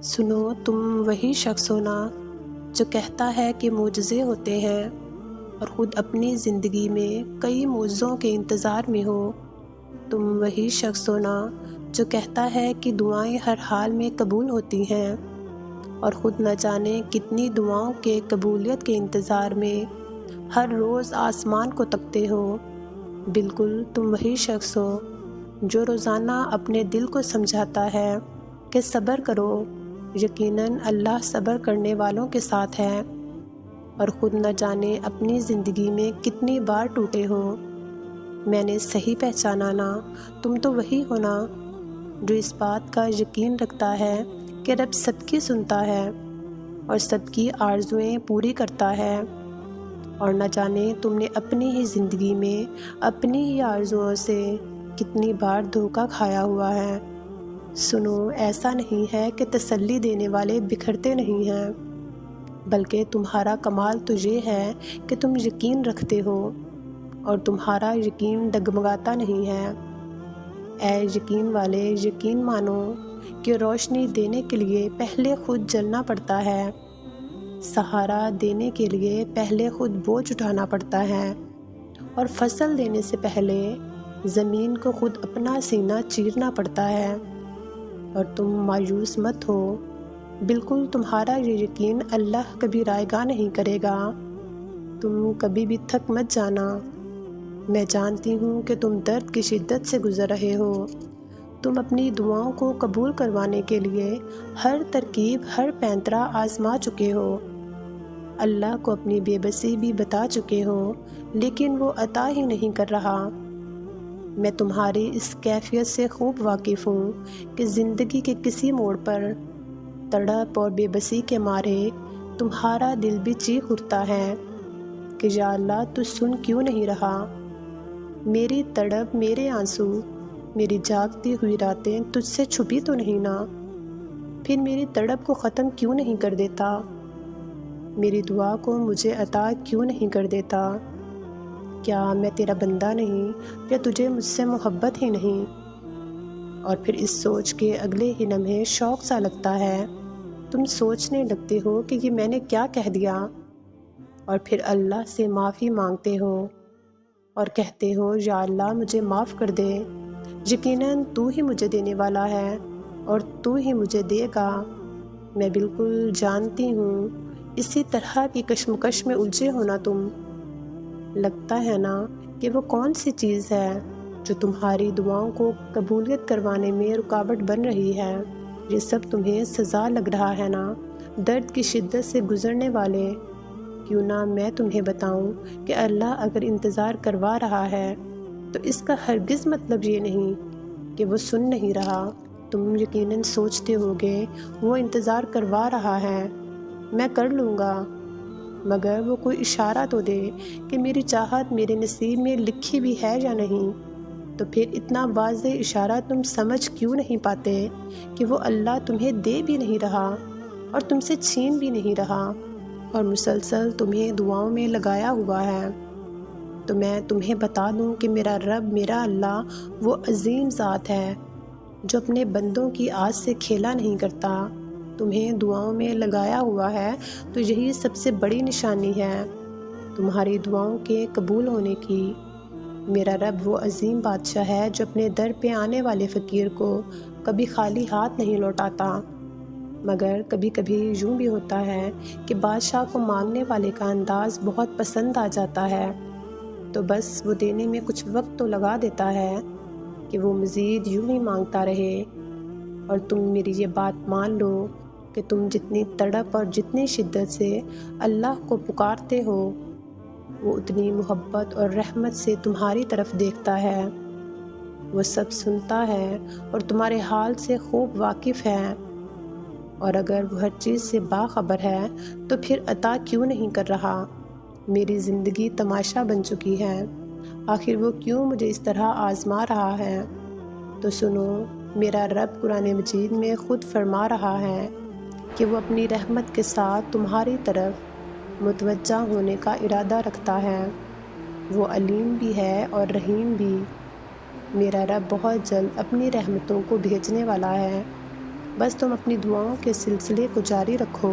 سنو، تم وہی شخص ہو نا جو کہتا ہے کہ معجزے ہوتے ہیں اور خود اپنی زندگی میں کئی معجزوں کے انتظار میں ہو۔ تم وہی شخص ہو نا جو کہتا ہے کہ دعائیں ہر حال میں قبول ہوتی ہیں اور خود نہ جانے کتنی دعاؤں کے قبولیت کے انتظار میں ہر روز آسمان کو تکتے ہو۔ بالکل تم وہی شخص ہو جو روزانہ اپنے دل کو سمجھاتا ہے کہ صبر کرو، یقیناً اللہ صبر کرنے والوں کے ساتھ ہے، اور خود نہ جانے اپنی زندگی میں کتنی بار ٹوٹے ہو۔ میں نے صحیح پہچانا نا؟ تم تو وہی ہو نا جو اس بات کا یقین رکھتا ہے کہ رب سب کی سنتا ہے اور سب کی آرزوئیں پوری کرتا ہے، اور نہ جانے تم نے اپنی ہی زندگی میں اپنی ہی آرزوؤں سے کتنی بار دھوکہ کھایا ہوا ہے۔ سنو، ایسا نہیں ہے کہ تسلی دینے والے بکھرتے نہیں ہیں، بلکہ تمہارا کمال تو یہ ہے کہ تم یقین رکھتے ہو اور تمہارا یقین ڈگمگاتا نہیں ہے۔ اے یقین والے، یقین مانو کہ روشنی دینے کے لیے پہلے خود جلنا پڑتا ہے، سہارا دینے کے لیے پہلے خود بوجھ اٹھانا پڑتا ہے، اور فصل دینے سے پہلے زمین کو خود اپنا سینہ چیرنا پڑتا ہے۔ اور تم مایوس مت ہو، بالکل تمہارا یہ یقین اللہ کبھی رائیگاں نہیں کرے گا۔ تم کبھی بھی تھک مت جانا، میں جانتی ہوں کہ تم درد کی شدت سے گزر رہے ہو۔ تم اپنی دعاؤں کو قبول کروانے کے لیے ہر ترکیب، ہر پینترا آزما چکے ہو، اللہ کو اپنی بے بسی بھی بتا چکے ہو، لیکن وہ عطا ہی نہیں کر رہا۔ میں تمہاری اس کیفیت سے خوب واقف ہوں کہ زندگی کے کسی موڑ پر تڑپ اور بے بسی کے مارے تمہارا دل بھی چیخ اٹھتا ہے کہ یا اللہ، تو سن کیوں نہیں رہا؟ میری تڑپ، میرے آنسو، میری جاگتی ہوئی راتیں تجھ سے چھپی تو نہیں نا؟ پھر میری تڑپ کو ختم کیوں نہیں کر دیتا؟ میری دعا کو مجھے عطا کیوں نہیں کر دیتا؟ کیا میں تیرا بندہ نہیں، یا تجھے مجھ سے محبت ہی نہیں؟ اور پھر اس سوچ کے اگلے ہی لمحے شوق سا لگتا ہے، تم سوچنے لگتے ہو کہ یہ میں نے کیا کہہ دیا، اور پھر اللہ سے معافی مانگتے ہو اور کہتے ہو یا اللہ مجھے معاف کر دے، یقیناً تو ہی مجھے دینے والا ہے اور تو ہی مجھے دے گا۔ میں بالکل جانتی ہوں اسی طرح کی کشمکش میں الجھے ہو نا تم۔ لگتا ہے نا کہ وہ کون سی چیز ہے جو تمہاری دعاؤں کو قبولیت کروانے میں رکاوٹ بن رہی ہے؟ یہ سب تمہیں سزا لگ رہا ہے نا؟ درد کی شدت سے گزرنے والے، کیوں نہ میں تمہیں بتاؤں کہ اللہ اگر انتظار کروا رہا ہے تو اس کا ہرگز مطلب یہ نہیں کہ وہ سن نہیں رہا۔ تم یقیناً سوچتے ہوگے وہ انتظار کروا رہا ہے، میں کر لوں گا، مگر وہ کوئی اشارہ تو دے کہ میری چاہت میرے نصیب میں لکھی بھی ہے یا نہیں۔ تو پھر اتنا واضح اشارہ تم سمجھ کیوں نہیں پاتے کہ وہ اللہ تمہیں دے بھی نہیں رہا اور تم سے چھین بھی نہیں رہا، اور مسلسل تمہیں دعاؤں میں لگایا ہوا ہے؟ تو میں تمہیں بتا دوں کہ میرا رب، میرا اللہ وہ عظیم ذات ہے جو اپنے بندوں کی آس سے کھیلا نہیں کرتا۔ تمہیں دعاؤں میں لگایا ہوا ہے تو یہی سب سے بڑی نشانی ہے تمہاری دعاؤں کے قبول ہونے کی۔ میرا رب وہ عظیم بادشاہ ہے جو اپنے در پہ آنے والے فقیر کو کبھی خالی ہاتھ نہیں لوٹاتا، مگر کبھی کبھی یوں بھی ہوتا ہے کہ بادشاہ کو مانگنے والے کا انداز بہت پسند آ جاتا ہے، تو بس وہ دینے میں کچھ وقت تو لگا دیتا ہے کہ وہ مزید یوں ہی مانگتا رہے۔ اور تم میری یہ بات مان لو کہ تم جتنی تڑپ اور جتنی شدت سے اللہ کو پکارتے ہو، وہ اتنی محبت اور رحمت سے تمہاری طرف دیکھتا ہے، وہ سب سنتا ہے اور تمہارے حال سے خوب واقف ہے، اور اگر وہ ہر چیز سے باخبر ہے تو پھر عطا کیوں نہیں کر رہا؟ میری زندگی تماشا بن چکی ہے، آخر وہ کیوں مجھے اس طرح آزما رہا ہے؟ تو سنو، میرا رب قرآن مجید میں خود فرما رہا ہے کہ وہ اپنی رحمت کے ساتھ تمہاری طرف متوجہ ہونے کا ارادہ رکھتا ہے، وہ علیم بھی ہے اور رحیم بھی۔ میرا رب بہت جلد اپنی رحمتوں کو بھیجنے والا ہے، بس تم اپنی دعاؤں کے سلسلے کو جاری رکھو